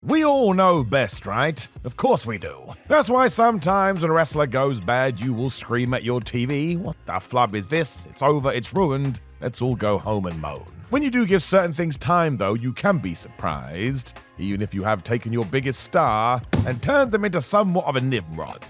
We all know best, right? Of course we do. That's why sometimes when a wrestler goes bad, you will scream at your TV, "What the flub is this? It's over, it's ruined. Let's all go home and moan." When you do give certain things time, though, you can be surprised, even if you have taken your biggest star and turned them into somewhat of a Nimrod.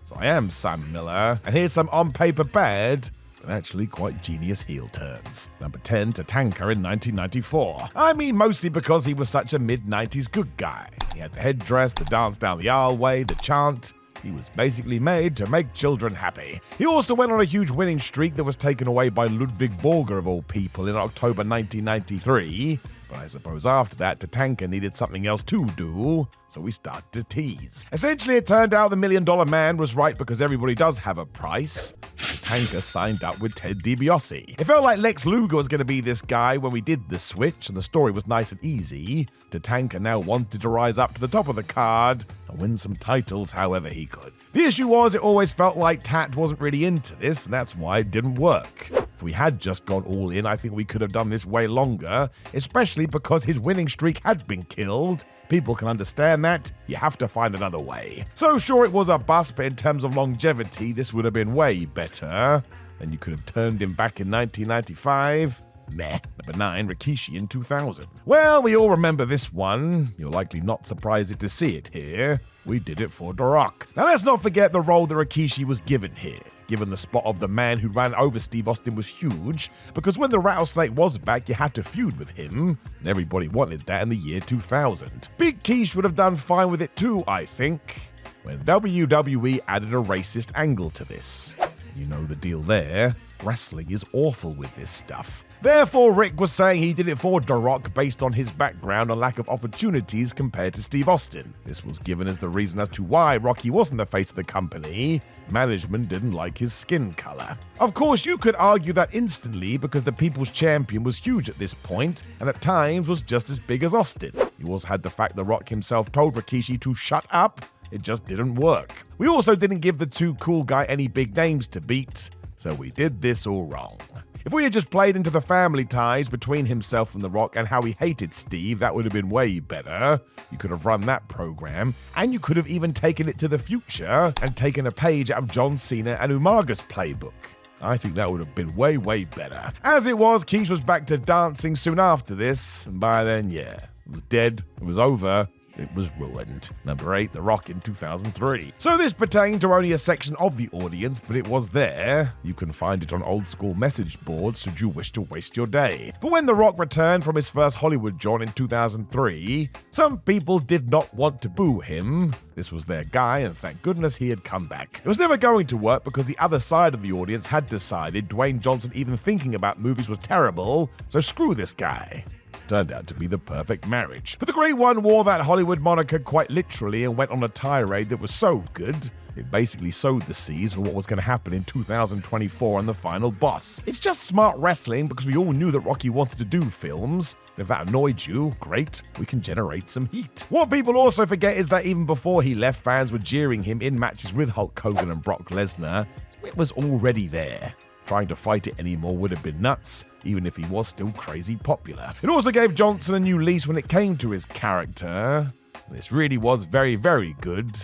So I am Sam Miller, and here's some on-paper bad, but actually quite genius heel turns. Number 10, Tatanka in 1994. I mean, mostly because he was such a mid-90s good guy. He had the headdress, the dance down the aisleway, the chant. He was basically made to make children happy. He also went on a huge winning streak that was taken away by Ludwig Borger of all people in October 1993. But I suppose after that, Tatanka needed something else to do, so we started to tease. Essentially, it turned out the $1 Million Man was right because everybody does have a price. Tatanka signed up with Ted DiBiase. It felt like Lex Luger was going to be this guy when we did the switch, and the story was nice and easy. Tatanka now wanted to rise up to the top of the card and win some titles however he could. The issue was it always felt like Tat wasn't really into this, and that's why it didn't work. If we had just gone all in, I think we could have done this way longer, especially because his winning streak had been killed. People can understand that. You have to find another way. So sure, it was a bust, but in terms of longevity, this would have been way better. And you could have turned him back in 1995. Meh. Number 9, Rikishi in 2000. Well, we all remember this one. You're likely not surprised to see it here. We did it for The Rock. Now let's not forget the role that Rikishi was given here. Given the spot of the man who ran over Steve Austin was huge, because when the Rattlesnake was back, you had to feud with him, and everybody wanted that in the year 2000. Big Keish would have done fine with it too, I think, when WWE added a racist angle to this. You know the deal there. Wrestling is awful with this stuff. Therefore, Rick was saying he did it for The Rock based on his background and lack of opportunities compared to Steve Austin. This was given as the reason as to why Rocky wasn't the face of the company. Management didn't like his skin color. Of course, you could argue that instantly because the People's Champion was huge at this point and at times was just as big as Austin. You also had the fact that Rock himself told Rikishi to shut up. It just didn't work. We also didn't give the Too Cool guy any big names to beat, so we did this all wrong. If we had just played into the family ties between himself and The Rock and how he hated Steve, that would have been way better. You could have run that program, and you could have even taken it to the future and taken a page out of John Cena and Umaga's playbook. I think that would have been way, way better. As it was, Keish was back to dancing soon after this, and by then, yeah, it was dead, it was over. It was ruined. Number 8, The Rock in 2003. So this pertained to only a section of the audience, but it was there. You can find it on old school message boards should you wish to waste your day. But when The Rock returned from his first Hollywood jaunt in 2003, some people did not want to boo him. This was their guy, and thank goodness he had come back. It was never going to work because the other side of the audience had decided Dwayne Johnson even thinking about movies was terrible, so screw this guy. Turned out to be the perfect marriage. But the Great One wore that Hollywood moniker quite literally and went on a tirade that was so good, it basically sowed the seeds for what was going to happen in 2024 and the final boss. It's just smart wrestling because we all knew that Rocky wanted to do films. If that annoyed you, great, we can generate some heat. What people also forget is that even before he left, fans were jeering him in matches with Hulk Hogan and Brock Lesnar. So it was already there. Trying to fight it anymore would have been nuts, even if he was still crazy popular. It also gave Johnson a new lease when it came to his character. This really was very, very good.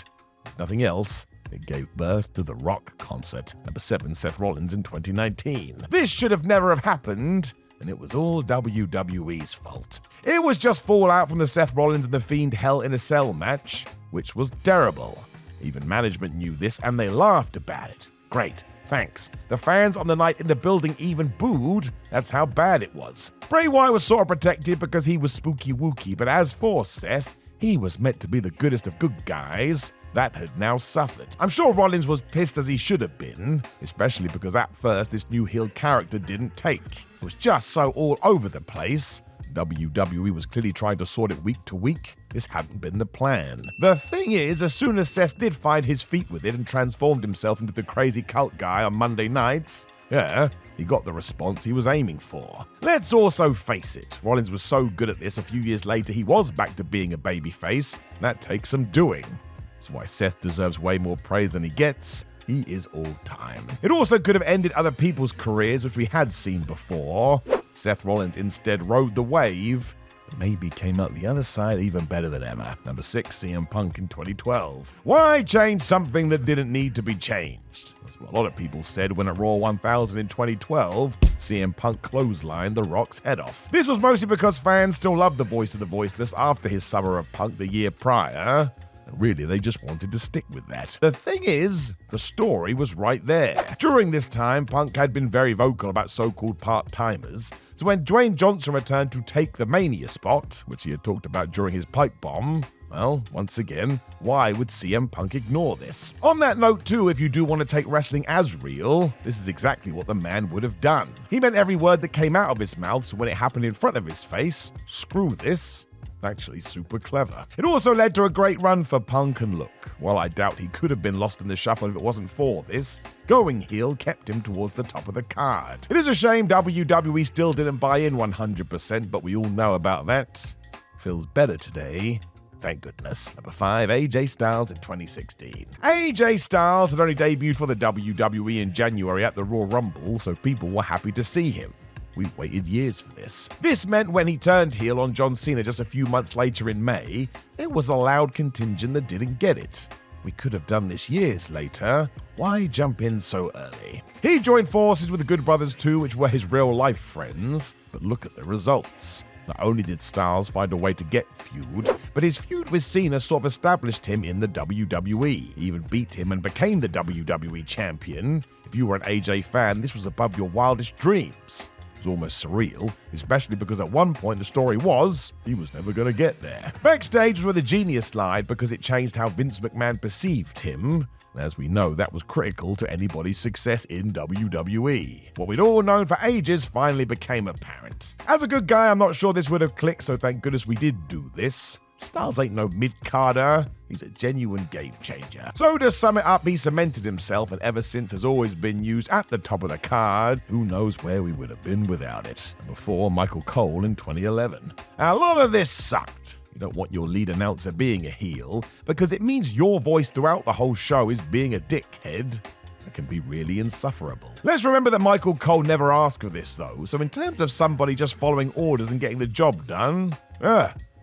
If nothing else, it gave birth to the Rock concert. Number 7, Seth Rollins in 2019. This should have never have happened, and it was all WWE's fault. It was just fallout from the Seth Rollins and The Fiend Hell in a Cell match, which was terrible. Even management knew this, and they laughed about it. Great. Thanks. The fans on the night in the building even booed. That's how bad it was. Bray Wyatt was sort of protected because he was spooky wooky, but as for Seth, he was meant to be the goodest of good guys. That had now suffered. I'm sure Rollins was pissed as he should have been, especially because at first this new heel character didn't take. It was just so all over the place. WWE was clearly trying to sort it week to week. This hadn't been the plan. The thing is, as soon as Seth did find his feet with it and transformed himself into the crazy cult guy on Monday nights, he got the response he was aiming for. Let's also face it, Rollins was so good at this a few years later he was back to being a babyface. That takes some doing. That's why Seth deserves way more praise than he gets. He is all time. It also could have ended other people's careers, which we had seen before. Seth Rollins instead rode the wave, maybe came out the other side even better than ever. Number 6, CM Punk in 2012. Why change something that didn't need to be changed? That's what a lot of people said when at Raw 1000 in 2012, CM Punk clotheslined The Rock's head off. This was mostly because fans still loved the voice of the voiceless after his Summer of Punk the year prior. Really, they just wanted to stick with that. The thing is, the story was right there. During this time, Punk had been very vocal about so-called part-timers, so when Dwayne Johnson returned to take the Mania spot, which he had talked about during his pipe bomb, well, once again, why would CM Punk ignore this? On that note too, if you do want to take wrestling as real, this is exactly what the man would have done. He meant every word that came out of his mouth, so when it happened in front of his face, screw this. Actually super clever. It also led to a great run for Punk, and look, while I doubt he could have been lost in the shuffle if it wasn't for this, going heel kept him towards the top of the card. It is a shame WWE still didn't buy in 100%, but we all know about that. Feels better today. Thank goodness. Number 5, AJ Styles in 2016. AJ Styles had only debuted for the WWE in January at the Royal Rumble, so people were happy to see him. We waited years for this. This meant when he turned heel on John Cena just a few months later in May, there was a loud contingent that didn't get it. We could have done this years later. Why jump in so early? He joined forces with the Good Brothers too, which were his real-life friends, but look at the results. Not only did Styles find a way to get feud, but his feud with Cena sort of established him in the WWE. He even beat him and became the WWE champion. If you were an AJ fan, this was above your wildest dreams. It was almost surreal, especially because at one point the story was he was never going to get there. Backstage was where the genius lied because it changed how Vince McMahon perceived him. As we know, that was critical to anybody's success in WWE. What we'd all known for ages finally became apparent. As a good guy, I'm not sure this would have clicked, so thank goodness we did do this. Styles ain't no mid-carder, he's a genuine game changer. So to sum it up, he cemented himself and ever since has always been used at the top of the card. Who knows where we would have been without it. Number 4, Michael Cole in 2011. A lot of this sucked. You don't want your lead announcer being a heel, because it means your voice throughout the whole show is being a dickhead. That can be really insufferable. Let's remember that Michael Cole never asked for this though, so in terms of somebody just following orders and getting the job done,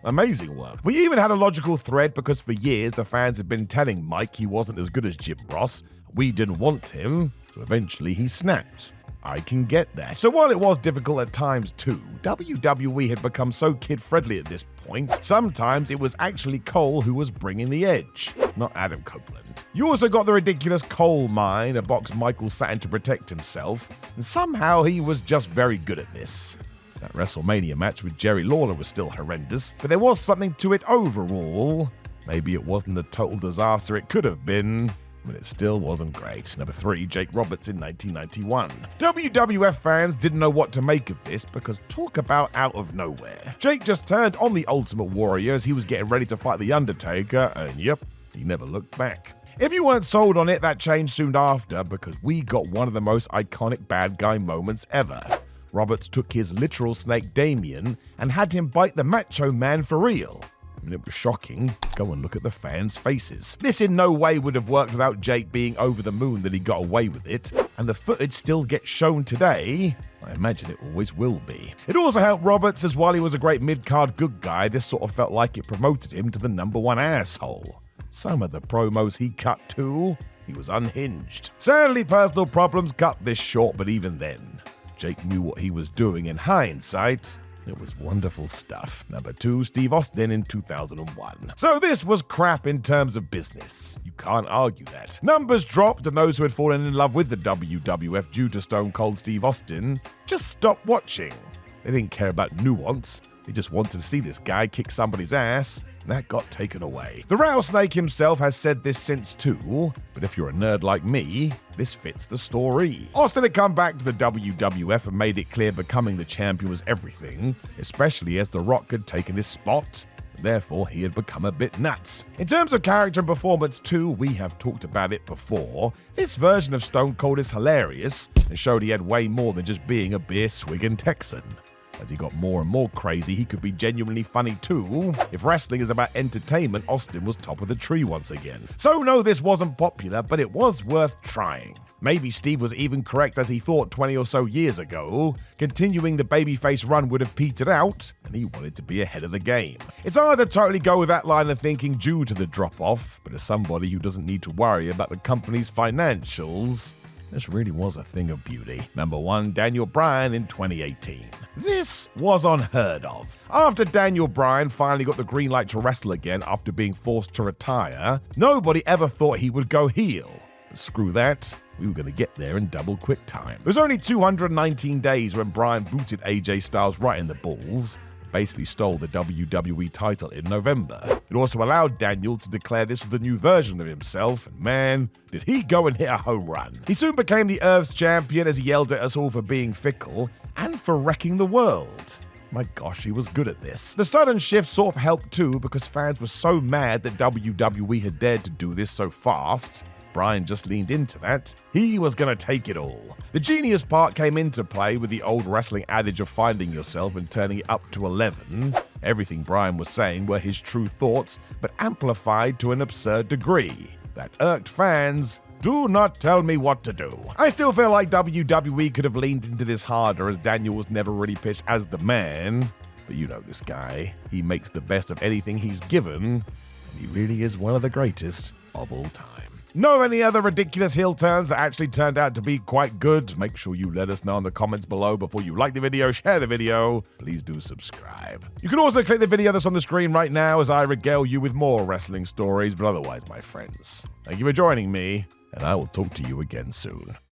amazing work. We even had a logical thread because for years the fans had been telling Mike he wasn't as good as Jim Ross. We didn't want him, so eventually he snapped. I can get that. So while it was difficult at times too, WWE had become so kid-friendly at this point, sometimes it was actually Cole who was bringing the edge, not Adam Copeland. You also got the ridiculous Cole mine, a box Michael sat in to protect himself, and somehow he was just very good at this. That WrestleMania match with Jerry Lawler was still horrendous, but there was something to it overall. Maybe it wasn't the total disaster it could have been, but it still wasn't great. Number 3, Jake Roberts in 1991. WWF fans didn't know what to make of this because talk about out of nowhere. Jake just turned on the Ultimate Warrior as he was getting ready to fight The Undertaker, and yep, he never looked back. If you weren't sold on it, that changed soon after because we got one of the most iconic bad guy moments ever. Roberts took his literal snake Damien and had him bite the Macho Man for real. I mean, it was shocking. Go and look at the fans' faces. This in no way would have worked without Jake being over the moon that he got away with it, and the footage still gets shown today. I imagine it always will be. It also helped Roberts, as while he was a great mid-card good guy, this sort of felt like it promoted him to the #1 asshole. Some of the promos he cut too, he was unhinged. Sadly, personal problems cut this short, but even then, Jake knew what he was doing in hindsight. It was wonderful stuff. Number 2, Steve Austin in 2001. So this was crap in terms of business. You can't argue that. Numbers dropped, and those who had fallen in love with the WWF due to Stone Cold Steve Austin just stopped watching. They didn't care about nuance. They just wanted to see this guy kick somebody's ass, and that got taken away. The Rattlesnake himself has said this since too, but if you're a nerd like me, this fits the story. Austin had come back to the WWF and made it clear becoming the champion was everything, especially as The Rock had taken his spot. Therefore, he had become a bit nuts. In terms of character and performance too, we have talked about it before. This version of Stone Cold is hilarious and showed he had way more than just being a beer-swigging Texan. As he got more and more crazy, he could be genuinely funny too. If wrestling is about entertainment, Austin was top of the tree once again. So no, this wasn't popular, but it was worth trying. Maybe Steve was even correct as he thought 20 or so years ago. Continuing the babyface run would have petered out, and he wanted to be ahead of the game. It's hard to totally go with that line of thinking due to the drop-off, but as somebody who doesn't need to worry about the company's financials, this really was a thing of beauty. Number 1, Daniel Bryan in 2018. This was unheard of. After Daniel Bryan finally got the green light to wrestle again after being forced to retire, nobody ever thought he would go heel. But screw that. We were going to get there in double quick time. It was only 219 days when Bryan booted AJ Styles right in the balls, basically stole the WWE title in November. It also allowed Daniel to declare this was the new version of himself, and man, did he go and hit a home run. He soon became the Earth's champion as he yelled at us all for being fickle and for wrecking the world. My gosh, he was good at this. The sudden shift sort of helped too because fans were so mad that WWE had dared to do this so fast. Bryan just leaned into that. He was going to take it all. The genius part came into play with the old wrestling adage of finding yourself and turning it up to 11. Everything Bryan was saying were his true thoughts, but amplified to an absurd degree. That irked fans. Do not tell me what to do. I still feel like WWE could have leaned into this harder as Daniel was never really pitched as the man. But you know this guy. He makes the best of anything he's given, and he really is one of the greatest of all time. Know any other ridiculous heel turns that actually turned out to be quite good? Make sure you let us know in the comments below before you like the video, share the video. Please do subscribe. You can also click the video that's on the screen right now as I regale you with more wrestling stories, but otherwise, my friends, thank you for joining me, and I will talk to you again soon.